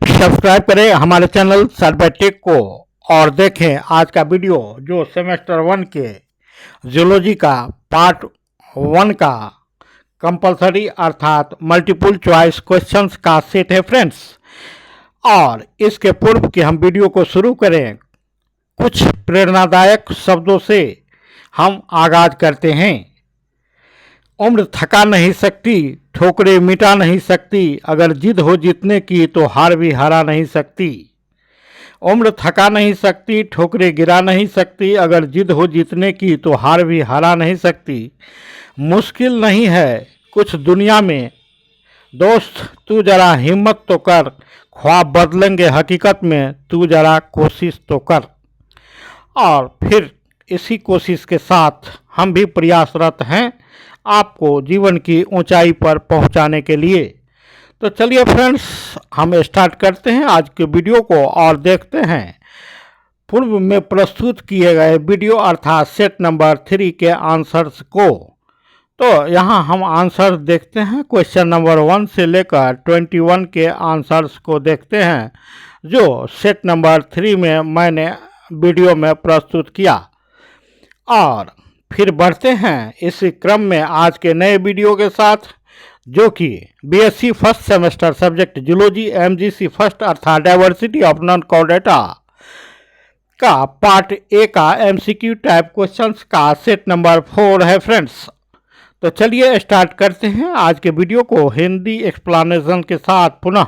Subscribe करें हमारे channel सर्वेटेक को और देखें आज का वीडियो जो सेमेस्टर 1 के जूलॉजी का पार्ट 1 का कंपलसरी अर्थात मल्टीपल चॉइस क्वेश्चंस का सेट है फ्रेंड्स। और इसके पूर्व कि हम वीडियो को शुरू करें कुछ प्रेरणादायक शब्दों से हम आगाज करते हैं। उम्र थका नहीं सकती, ठोकरें मिटा नहीं सकती, अगर जिद हो जीतने की तो हार भी हरा नहीं सकती। उम्र थका नहीं सकती, ठोकरें गिरा नहीं सकती, अगर जिद हो जीतने की तो हार भी हरा नहीं सकती। मुश्किल नहीं है कुछ दुनिया में, दोस्त तू जरा हिम्मत तो कर, ख्वाब बदलेंगे हकीकत में, तू जरा कोशिश तो कर। और फिर इसी कोशिश के साथ हम भी प्रयासरत हैं आपको जीवन की ऊंचाई पर पहुंचाने के लिए। तो चलिए फ्रेंड्स हम स्टार्ट करते हैं आज के वीडियो को और देखते हैं पूर्व में प्रस्तुत किए गए वीडियो अर्थात सेट नंबर 3 के आंसर्स को। तो यहाँ हम आंसर देखते हैं, क्वेश्चन नंबर 1 से लेकर 21 के आंसर्स को देखते हैं जो सेट नंबर 3 में मैंने वीडियो में प्रस्तुत किया। और फिर बढ़ते हैं इसी क्रम में आज के नए वीडियो के साथ जो कि BSc first semester subject zoology MGC first अर्थात डाइवर्सिटी ऑफ नॉन कॉर्डेटा का पार्ट ए का एमसीक्यू टाइप क्वेश्चंस का सेट नंबर 4 है फ्रेंड्स। तो चलिए स्टार्ट करते हैं आज के वीडियो को हिंदी एक्सप्लेनेशन के साथ पुनः।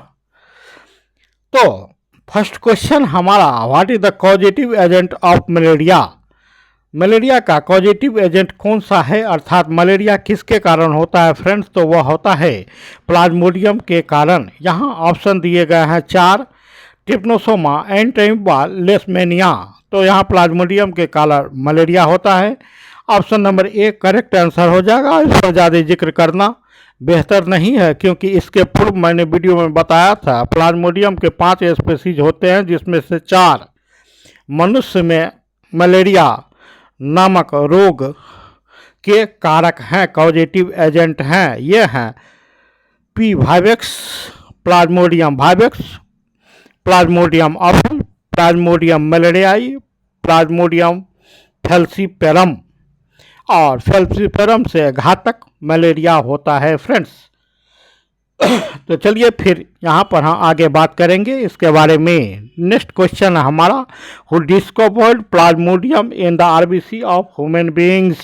तो फर्स्ट क्वेश्चन हमारा, what is the causative agent of malaria. Malaria का कॉजेटिव एजेंट कौन सा है अर्थात मलेरिया किसके कारण होता है फ्रेंड्स, तो वह होता है प्लाज्मोडियम के कारण। यहाँ ऑप्शन दिए गए हैं 4, ट्रिप्नोसोमा, एंटाइबा, लेशमेनिया। तो यहाँ प्लाज्मोडियम के कारण मलेरिया होता है। ऑप्शन नंबर 1 करेक्ट आंसर हो जाएगा। इस पर ज़्यादा जिक्र करना बेहतर नहीं है क्योंकि इसके पूर्व मैंने वीडियो में बताया था प्लाज्मोडियम के 5 स्पेसीज होते हैं जिसमें से 4 मनुष्य में मलेरिया नामक रोग के कारक हैं, कॉजेटिव एजेंट हैं। ये हैं P vivax, plasmodium vivax, plasmodium ovale, plasmodium malariae, plasmodium falciparum. और फैल्सीपेरम से घातक मलेरिया होता है फ्रेंड्स। तो चलिए फिर यहाँ पर हम आगे बात करेंगे इसके बारे में। नेक्स्ट क्वेश्चन है हमारा, who discovered Plasmodium in the RBC of human beings.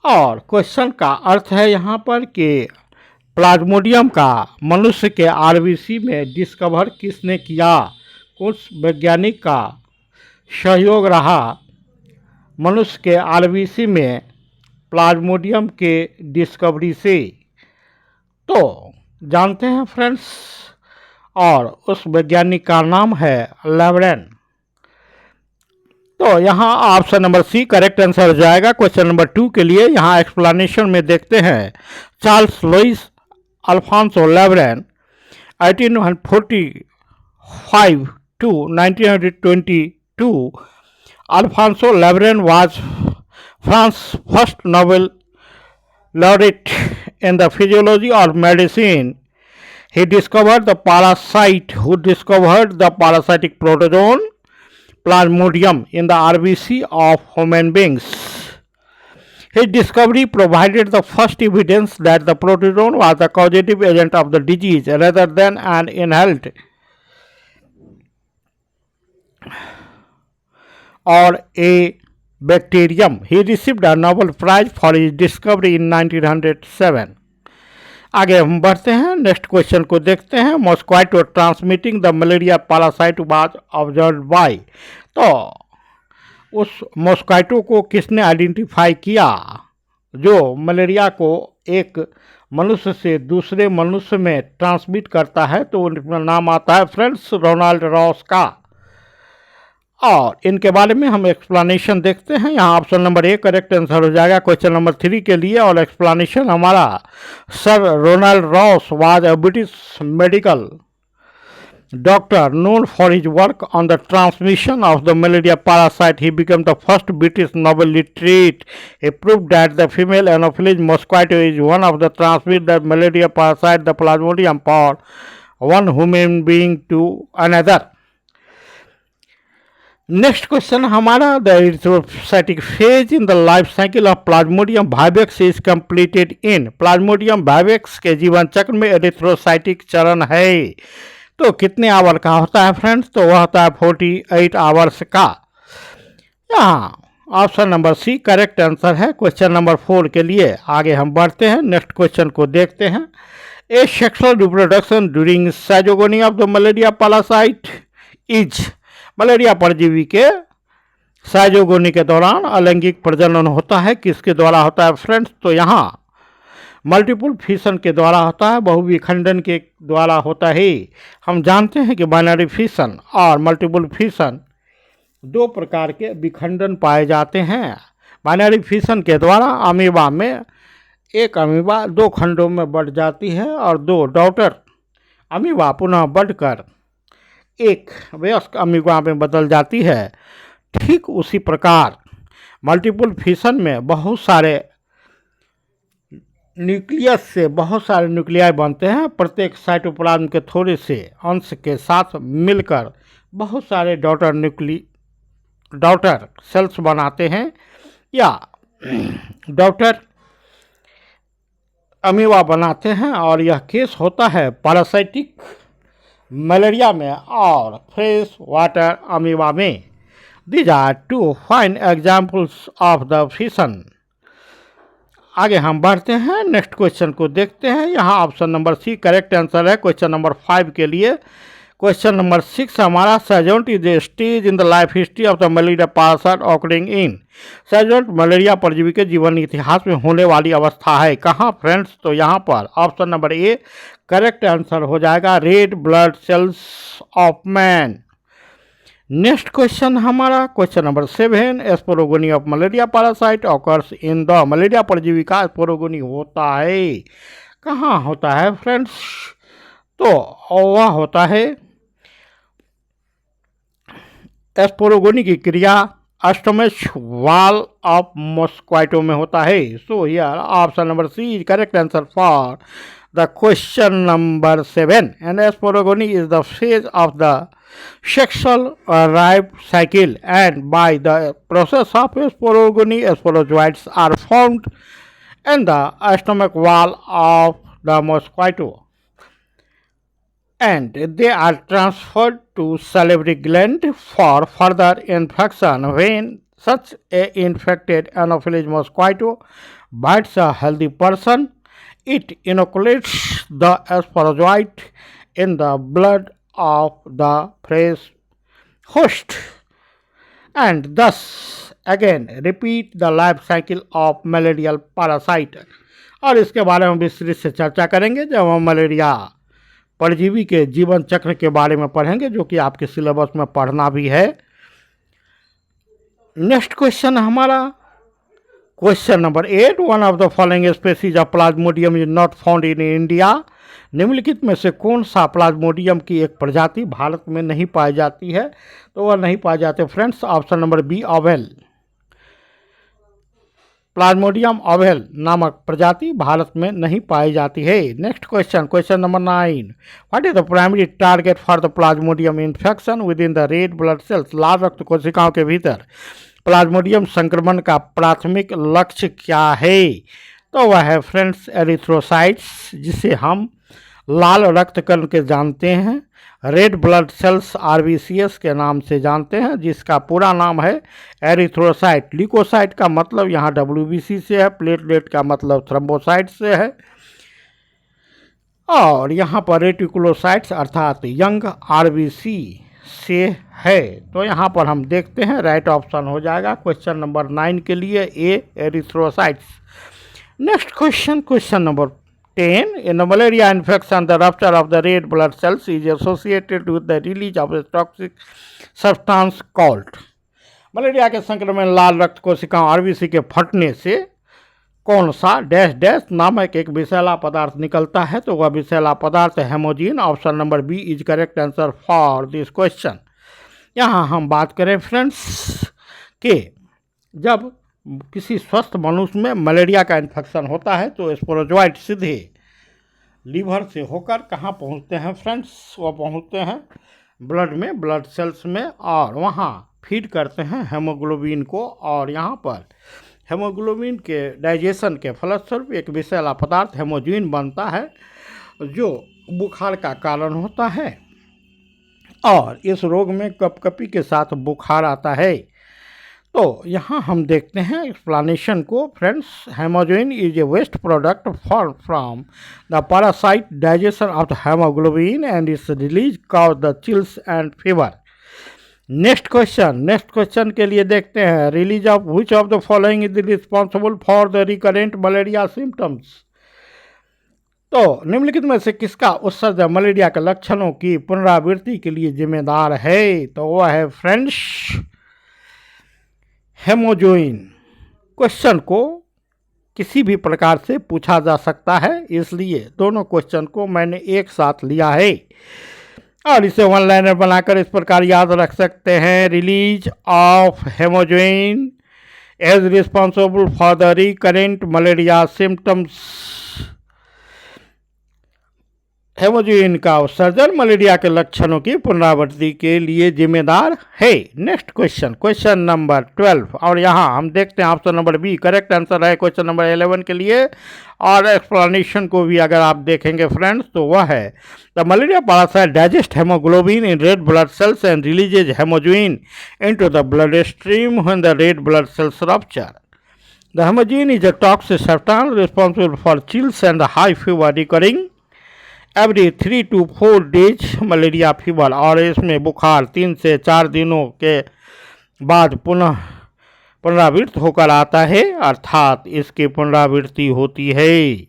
और क्वेश्चन का अर्थ है यहाँ पर कि प्लाज्मोडियम का मनुष्य के आरबीसी में डिस्कवर किसने किया, कुछ वैज्ञानिक का सहयोग रहा मनुष्य के आरबीसी में प्लाज्मोडियम के डिस्कवरी से। तो जानते हैं फ्रेंड्स, और उस वैज्ञानिक का नाम है लेवरेन। तो यहाँ option number C correct answer हो जाएगा। क्वेश्चन नंबर 2 के लिए यहाँ एक्सप्लेनेशन में देखते हैं, Charles Louis Alphonse Laveran 1845 to 1922। Alphonse Laveran was France's first Nobel laureate in the physiology or medicine. He discovered the parasite who discovered the parasitic protozoan Plasmodium in the RBC of human beings. His discovery provided the first evidence that the protozoan was the causative agent of the disease rather than an inhaled or a bacterium. He received a Nobel Prize for his discovery in 1907. आगे हम बढ़ते हैं, next question को देखते हैं। Mosquito transmitting the malaria parasite was observed by. तो उस मॉस्क्वाइटो को किसने आइडेंटिफाई किया जो मलेरिया को एक मनुष्य से दूसरे मनुष्य में ट्रांसमिट करता है, तो उनका नाम आता है फ्रेंड्स रोनाल्ड रॉस का। और इनके बारे में हम एक्सप्लेनेशन देखते हैं। यहाँ ऑप्शन नंबर 1 करेक्ट आंसर हो जाएगा क्वेश्चन नंबर 3 के लिए। और एक्सप्लेनेशन हमारा, sir Ronald Ross was a British medical doctor known for his work on the transmission of the malaria parasite. He became the first British Nobel laureate. He proved that the female Anopheles mosquito is one of the transmit the malaria parasite, the Plasmodium, for one human being to another. Next question हमारा, the erythrocytic phase in the life cycle of Plasmodium vivax is completed in. Plasmodium vivax के जीवन चक्र में erythrocytic चरण है तो कितने our का होता है फ्रेंड्स? तो वह होता है 48 आवर्स का। यहाँ option number C correct answer है क्वेश्चन नंबर 4 के लिए। आगे हम बढ़ते हैं, नेक्स्ट क्वेश्चन को देखते हैं। ए sexual reproduction during साइजोगोनी of the malaria parasite is. Malaria परजीवी के साइजोगोनी के दौरान अलैंगिक प्रजनन होता है, किसके द्वारा होता है फ्रेंड्स? तो यहाँ मल्टीपल फिशन के द्वारा होता है, बहुविखंडन के द्वारा होता है। हम जानते हैं कि बाइनरी फिशन और मल्टीपल फिशन दो प्रकार के विखंडन पाए जाते हैं। बाइनरी फिशन के द्वारा अमीबा में एक अमीबा दो खंडों में बढ़ जाती है और दो डॉटर अमीबा पुनः बढ़कर एक वयस्क अमीबा में बदल जाती है। ठीक उसी प्रकार मल्टीपल फिशन में बहुत सारे न्यूक्लियस से बहुत सारे न्यूक्लियाई बनते हैं। प्रत्येक साइटोप्लाज्म के थोड़े से अंश के साथ मिलकर बहुत सारे डॉटर सेल्स बनाते हैं या डॉटर अमीबा बनाते हैं, और यह केस होता है पैरासाइटिक मलेरिया में और फ्रेश वाटर अमीबा में। These are two fine examples of the fission. आगे हम बढ़ते हैं, नेक्स्ट क्वेश्चन को देखते हैं। यहाँ option number C correct answer है क्वेश्चन नंबर 5 के लिए। क्वेश्चन नंबर 6 हमारा, sergeant is a stage in the life history of the malaria parasite occurring in. Sergeant malaria परजीवी के जीवन इतिहास में होने वाली अवस्था है, कहाँ फ्रेंड्स? तो यहाँ पर option number A correct answer हो जाएगा, red blood cells of man. Next question हमारा question number 7, sporogony of malaria parasite occurs in the. Malaria परजीवी का स्पोरोगोनी होता है, कहाँ होता है फ्रेंड्स? तो वह होता है स्पोरोगोनी की क्रिया स्टमच वाल ऑफ मॉस्क्वाइटो में होता है। So here option number C is correct answer for the question number 7 and sporogony is the phase of the sexual life cycle, and by the process of sporogony sporozoites are formed in the stomach wall of the mosquito and they are transferred to salivary gland for further infection. When such a infected anopheles mosquito bites a healthy person, it inoculates the sporozoite in the blood of the fresh host and thus again repeat the life cycle of malarial parasite। और इसके बारे में विस्तृत से चर्चा करेंगे जब हम मलेरिया परजीवी के जीवन चक्र के बारे में पढ़ेंगे, जो कि आपके सिलेबस में पढ़ना भी है। नेक्स्ट क्वेश्चन हमारा question number 8, one of the following species of Plasmodium is not found in India. निम्नलिखित में से कौन सा प्लाज्मोडियम की एक प्रजाति भारत में नहीं पाई जाती है? तो वह नहीं पाए जाते friends, option number B ovale. Plasmodium ovale नामक प्रजाति भारत में नहीं पाई जाती है। Next question question number 9, what is the primary target for the Plasmodium infection within the red blood cells. लाल रक्त कोशिकाओं के भीतर प्लाज्मोडियम संक्रमण का प्राथमिक लक्ष्य क्या है? तो वह है फ्रेंड्स एरिथ्रोसाइट्स, जिसे हम लाल रक्त कण के जानते हैं, रेड ब्लड सेल्स आरबीसीएस के नाम से जानते हैं, जिसका पूरा नाम है एरिथ्रोसाइट। ल्यूकोसाइट का मतलब यहाँ डब्ल्यूबीसी से है, प्लेटलेट का मतलब थ्रोम्बोसाइट से है, और यहाँ पर रेटिकुलोसाइट्स अर्थात यंग आरबीसी से है। तो यहाँ पर हम देखते हैं, राइट ऑप्शन हो जाएगा क्वेश्चन नंबर 9 के लिए A erythrocytes. Next question question number 10, in the malaria infection the rupture of the red blood cells is associated with the release of a toxic substance called। Malaria के संक्रमण लाल रक्त कोशिकाओं RBC के फटने से कौन सा डैश डैश नामक एक विषैला पदार्थ निकलता है? तो वह विषैला पदार्थ hemozoin. Option number B is correct answer for this question. यहाँ हम बात करें फ्रेंड्स कि जब किसी स्वस्थ मनुष्य में मलेरिया का इन्फेक्शन होता है तो स्पोरोजोइट सीधे लीवर से होकर कहाँ पहुँचते हैं फ्रेंड्स? वो पहुँचते हैं ब्लड में, ब्लड सेल्स में, और वहाँ फीड करते हैं हेमोग्लोबिन को। और यहाँ पर हेमोग्लोबिन के डाइजेशन के फलस्वरूप एक विषैला पदार्थ हेमोजुइन बनता है, जो बुखार का कारण होता है। और इस रोग में कपकपी के साथ बुखार आता है। तो यहाँ हम देखते हैं एक्सप्लेनेशन को friends. Hemozoin is a waste product form from the parasite digestion of the hemoglobin and its release cause the chills and fever. Next question के लिए देखते हैं, release of which of the following is responsible for the recurrent malaria symptoms. तो निम्नलिखित में से किसका उत्सर्जन मलेरिया के लक्षणों की पुनरावृत्ति के लिए जिम्मेदार है? तो वह है फ्रेंड्स हेमोजुइन। क्वेश्चन को किसी भी प्रकार से पूछा जा सकता है, इसलिए दोनों क्वेश्चन को मैंने एक साथ लिया है और इसे वन लाइनर बनाकर इस प्रकार याद रख सकते हैं, release of hemozoin as responsible for the recurrent malaria symptoms. Hemozoin का उत्सर्जन मलेरिया के लक्षणों की पुनरावृत्ति के लिए जिम्मेदार है। नेक्स्ट क्वेश्चन नंबर 12, और यहाँ हम देखते हैं option number B correct answer है क्वेश्चन नंबर 11 के लिए। और एक्सप्लेनेशन को भी अगर आप देखेंगे फ्रेंड्स तो वह है, the malaria parasite digest hemoglobin in red blood cells and releases hemozoin into the blood stream when the red blood cells rupture. The hemozoin is a toxic substance responsible for chills and high fever recurring every 3 to 4 days malaria fever. और इसमें बुखार 3 से 4 दिनों के बाद पुनरावृत्त होकर आता है, अर्थात इसकी पुनरावृत्ति होती है।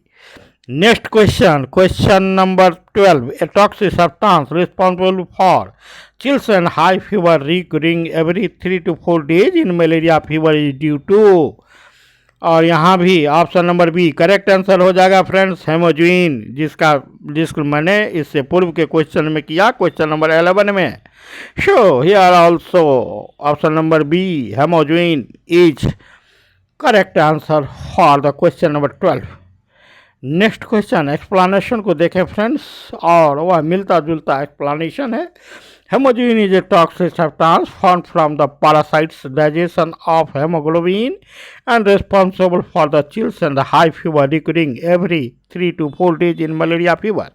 Next question number 12, a toxic substance responsible for chills and high fever recurring every 3 to 4 days in malaria fever is due to. और यहाँ भी option number B correct answer हो जाएगा फ्रेंड्स, हेमोजुइन, जिसको मैंने इससे पूर्व के क्वेश्चन में किया, क्वेश्चन नंबर 11 में। So here also option number B hemozoin is correct answer for the question number 12। Next question explanation को देखें फ्रेंड्स, और वह मिलता जुलता एक्सप्लेनेशन है। Hemojuin is a toxic substance formed from the parasite's digestion of hemoglobin and responsible for the chills and the high fever recurring every 3 to 4 days in malaria fever.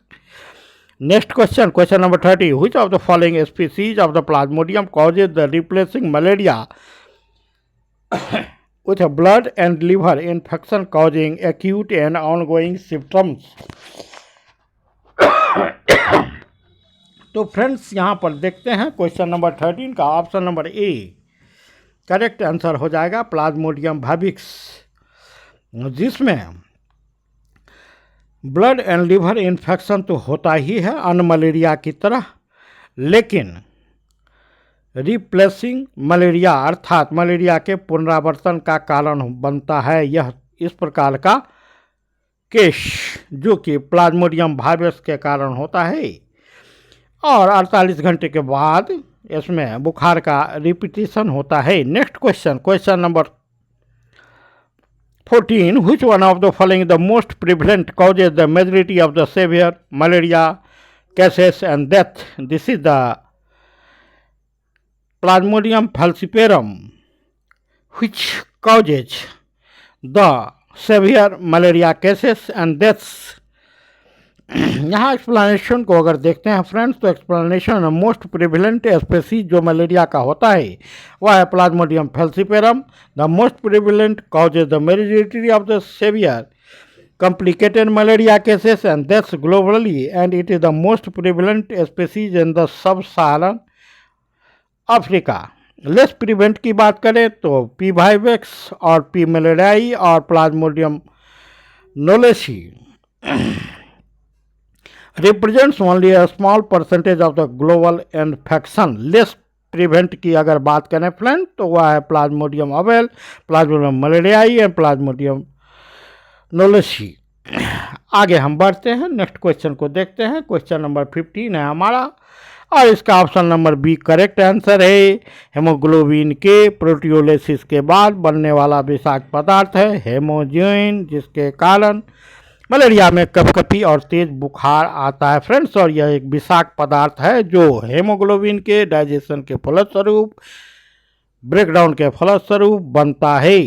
Next question number 30. Which of the following species of the Plasmodium causes the replacing malaria with a blood and liver infection causing acute and ongoing symptoms? तो friends यहाँ पर देखते हैं question number 13 का option number A correct answer हो जाएगा, Plasmodium भाविक्स, जिसमें blood and liver infection तो होता ही है अन्य मलेरिया की तरह, लेकिन रिप्लेसिंग मलेरिया अर्थात मलेरिया के पुनरावर्तन का कारण बनता है यह इस प्रकार का केस, जो कि प्लाज्मोडियम भाइरस के कारण होता है। और 48 घंटे के बाद इसमें बुखार का रिपीटिशन होता है। Next question number 14, which one of the following the most prevalent causes the majority of the severe malaria cases and death? This is the Plasmodium falciparum, which causes the severe malaria cases and deaths. यहाँ explanation को अगर देखते हैं friends तो explanation most prevalent species जो malaria का होता है वह है Plasmodium falciparum. The most prevalent causes the majority of the severe complicated malaria cases and deaths globally, and it is the most prevalent species in the sub-Saharan Africa. Less prevalent की बात करें तो P vivax और P malariae और Plasmodium knowlesi represents only a small percentage of the global infection. Less prevalent की अगर बात करें फ्रेंड तो वह है Plasmodium ovale, Plasmodium malariae and Plasmodium knowlesi. आगे हम बढ़ते हैं, नेक्स्ट क्वेश्चन को देखते हैं। क्वेश्चन नंबर 15 है हमारा और इसका option number B correct answer है। हेमोग्लोबिन के प्रोटियोलिसिस के बाद बनने वाला विषाक्त पदार्थ है हेमोजुइन, जिसके कारण मलेरिया में कपकपी और तेज बुखार आता है फ्रेंड्स, और यह एक विषाक्त पदार्थ है जो हेमोग्लोबिन के डाइजेशन के फलस्वरूप, ब्रेकडाउन के फलस्वरूप बनता है।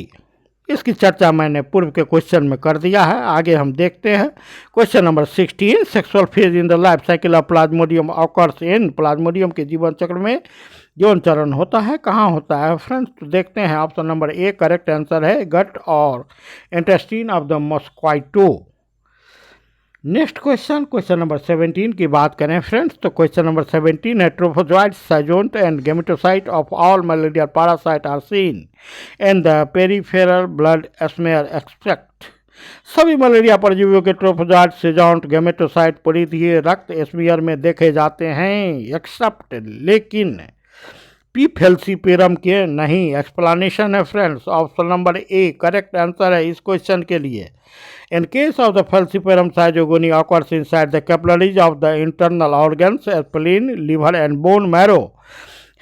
इसकी चर्चा मैंने पूर्व के क्वेश्चन में कर दिया है। आगे हम देखते हैं question number 16। Sexual phase in the life cycle of Plasmodium occurs in. Plasmodium के जीवन चक्र में यौन चरण होता है, कहाँ होता है फ्रेंड्स? तो देखते हैं option number A correct answer है गट और intestine of the mosquito. Next question number 17 की बात करें फ्रेंड्स, तो क्वेश्चन नंबर 17 है trophozoites, schizont and gametocyte of all malaria parasite are seen in the peripheral blood smear extract. सभी malaria परजीवियों के ट्रोफोजोइट, साइजोन्ट, गेमेटोसाइट परिधीय रक्त स्मेयर में देखे जाते हैं, एक्सेप्ट लेकिन पी फेल्सीपेरम के नहीं। एक्सप्लेनेशन है friends, option number A correct answer है इस क्वेश्चन के लिए। In case of the falciparum, zygogony occurs inside the capillaries of the internal organs, spleen, liver, and bone marrow.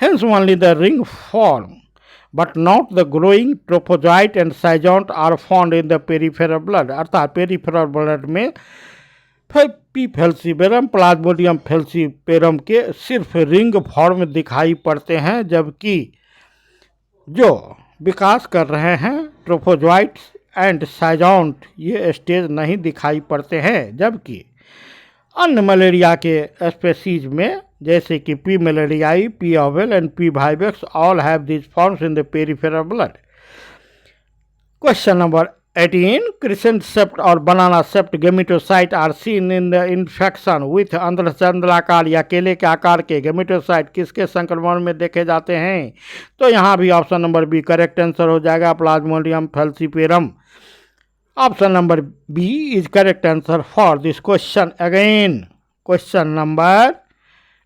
Hence, only the ring form, but not the growing trophozoite and zygont are found in the peripheral blood. अर्थात peripheral blood में P falciparum, Plasmodium falciparum के सिर्फ ring form दिखाई पड़ते हैं, जबकि जो विकास कर रहे हैं ट्रोफोजोइट्स एंड साइजोन्ट ये स्टेज नहीं दिखाई पड़ते हैं। जबकि अन्य मलेरिया के स्पेसीज में जैसे कि P malariae, P ovale and P vivax all have this forms in the peripheral blood. Question number 18 crescent shaped और banana shaped gametocyte are seen in the infection with अंध्रचंद्राकार या केले के आकार के गेमेटोसाइट किसके संक्रमण में देखे जाते हैं? तो यहाँ भी option number B correct answer हो जाएगा, Plasmodium falciparum. Option number B is correct answer for this question. Again question number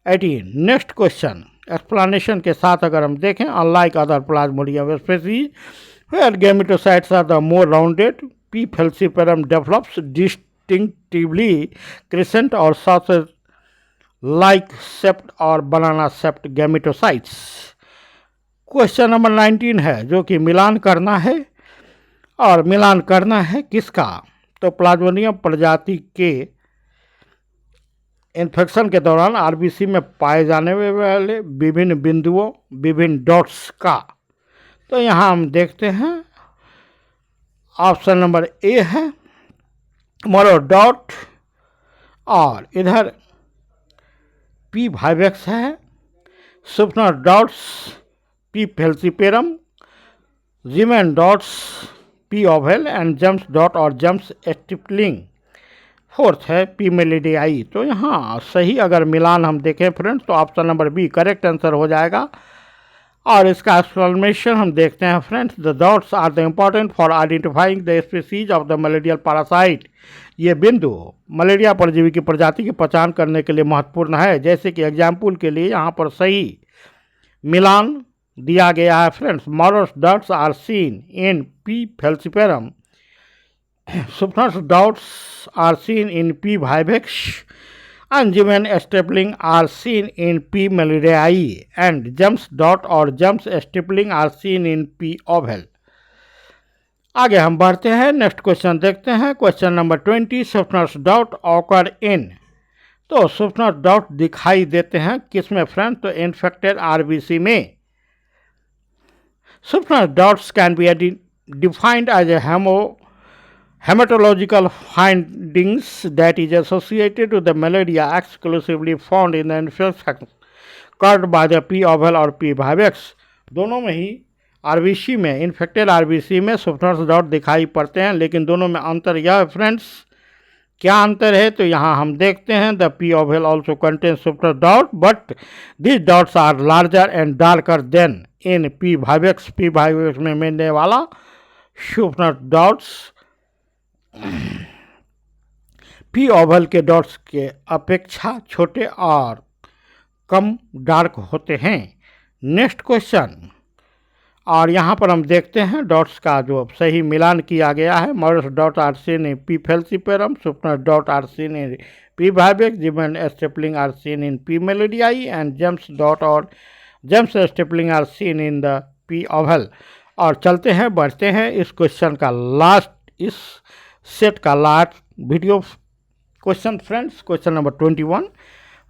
18। Next question explanation के साथ अगर हम देखें, unlike other Plasmodium species where gametocytes are the more rounded, P. falciparum develops distinctively crescent or sausage-like sept और banana sept gametocytes। Question number 19 है जो कि मिलान करना है, और मिलान करना है किसका? तो प्लाज्मोडियम प्रजाति के इन्फेक्शन के दौरान आरबीसी में पाए जाने वाले विभिन्न बिंदुओं, विभिन्न डॉट्स का। तो यहाँ हम देखते हैं ऑप्शन नंबर ए है मोरो डॉट, और इधर पी वाइवेक्स है, Schuffner dots P falciparum, Ziemann dots P ovale and James dot और जम्स स्टिपलिंग। फोर्थ है पी मेलिडियाई। तो यहाँ सही अगर मिलान हम देखें फ्रेंड्स तो option number B correct answer हो जाएगा। और इसका एक्सप्लेनेशन हम देखते हैं friends, the dots are the important for identifying the species of the malarial parasite. ये बिंदु मलेरिया परजीवी की प्रजाति की पहचान करने के लिए महत्वपूर्ण है। जैसे कि एग्जाम्पल के लिए यहाँ पर सही मिलान दिया गया है friends, Maurer's dots are seen in P falciparum, Schuffner's dots are seen in P vivax, and Gemen stapling are seen in P. malariae, and Jumps dot और Jumps stapling are seen in P. ovale। आगे हम बढ़ते हैं, next question देखते हैं। Question number 20 Schuffner's dot occur in. तो Schuffner's dot दिखाई देते हैं किसमें फ्रेंड्स? तो इन्फेक्टेड आरबीसी में। Schuffner's dots can be defined as a hematological findings that is associated with the malaria exclusively found in the infection caused by the P. ovale और P. vivax। दोनों में ही RBC में, infected RBC में सुपनस dot दिखाई पड़ते हैं, लेकिन दोनों में अंतर यह है फ्रेंड्स, क्या अंतर है? तो यहाँ हम देखते हैं the P. ovale also contains Schuffner's dot but this dots are larger and darker than in P. vivax। P. vivax में मिलने वाला सुपनस डॉट्स पी ओवल के डॉट्स के अपेक्षा छोटे और कम डार्क होते हैं। नेक्स्ट क्वेश्चन, और यहाँ पर हम देखते हैं डॉट्स का जो सही मिलान किया गया है। Maurer's dot are seen in P falciparum, Schuffner's dot are seen in P vivax, Ziemann stippling are seen in P malariae and James dot और James stippling are seen in the P ovale. और चलते हैं, बढ़ते हैं इस question का last, इस set का last video question friends, question number 21,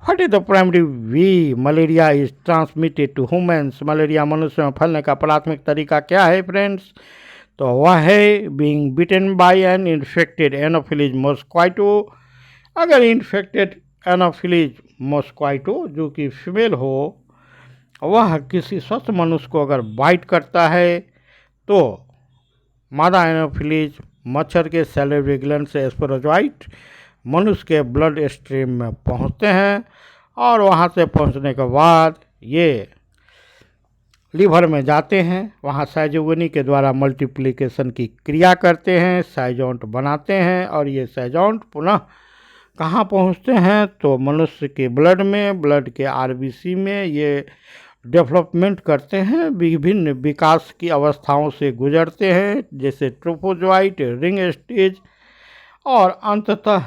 what is the primary way malaria is transmitted to humans? Malaria मनुष्य में फैलने का प्राथमिक तरीका क्या है फ्रेंड्स? तो वह है being bitten by an infected Anopheles mosquito. अगर इन्फेक्टेड एनोफिलीज मॉस्क्वाइटो जो कि फीमेल हो, वह किसी स्वस्थ मनुष्य को अगर बाइट करता है तो मादा एनोफिलीज मच्छर के सैलिवरी ग्लैंड से स्पोरोजोइट मनुष्य के ब्लड स्ट्रीम में पहुंचते हैं और वहां से पहुंचने के बाद ये लीवर में जाते हैं। वहाँ साइजोगनी के द्वारा मल्टीप्लिकेशन की क्रिया करते हैं, साइजोंट बनाते हैं और ये साइजोंट पुनः कहाँ पहुँचते हैं? तो मनुष्य के ब्लड में, ब्लड के आरबीसी में ये डेवलपमेंट करते हैं, विभिन्न विकास की अवस्थाओं से गुजरते हैं जैसे ट्रोफोजोइट, रिंग स्टेज और अंततः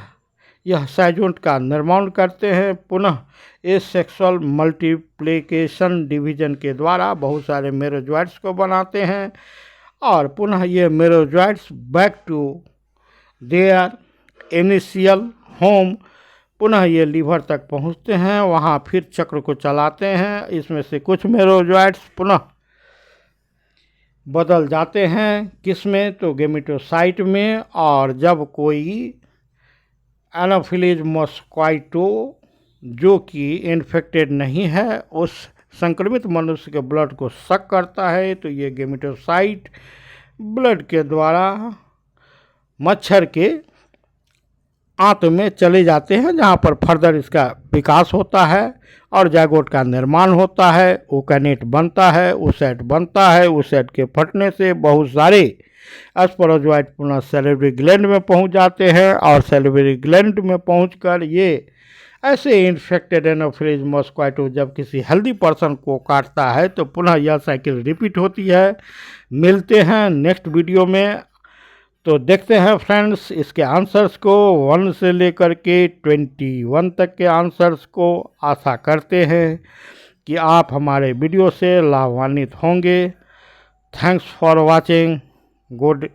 यह साइजोंट का निर्माण करते हैं। पुनः एसेक्सुअल मल्टीप्लिकेशन डिवीजन के द्वारा बहुत सारे मेरोजोइट्स को बनाते हैं और पुनः ये merozoites back to their initial home, पुनः ये लीवर तक पहुंचते हैं, वहाँ फिर चक्र को चलाते हैं। इसमें से कुछ मेरोजोइट्स पुनः बदल जाते हैं किस में? तो गेमेटोसाइट में। और जब कोई एनोफिलीज मॉस्क्वाइटो जो कि इन्फेक्टेड नहीं है उस संक्रमित मनुष्य के ब्लड को सक करता है तो ये गेमेटोसाइट ब्लड के द्वारा मच्छर के आंत में चले जाते हैं जहाँ पर फर्दर इसका विकास होता है और जायगोट का निर्माण होता है, ओकानेट बनता है, ओसेट बनता है। ओसेट के फटने से बहुत सारे स्पोरोजोइट पुनः सैलिवरी ग्लैंड में पहुंच जाते हैं और सैलिवरी ग्लैंड में पहुंचकर ये ऐसे इन्फेक्टेड एनोफिलीज मॉस्क्वाइटो जब किसी हेल्दी पर्सन को काटता है तो पुनः यह साइकिल रिपीट होती है। मिलते हैं नेक्स्ट वीडियो में। तो देखते हैं फ्रेंड्स इसके आंसर्स को 1 से लेकर के 21 तक के आंसर्स को। आशा करते हैं कि आप हमारे वीडियो से लाभान्वित होंगे। Thanks for watching. गुड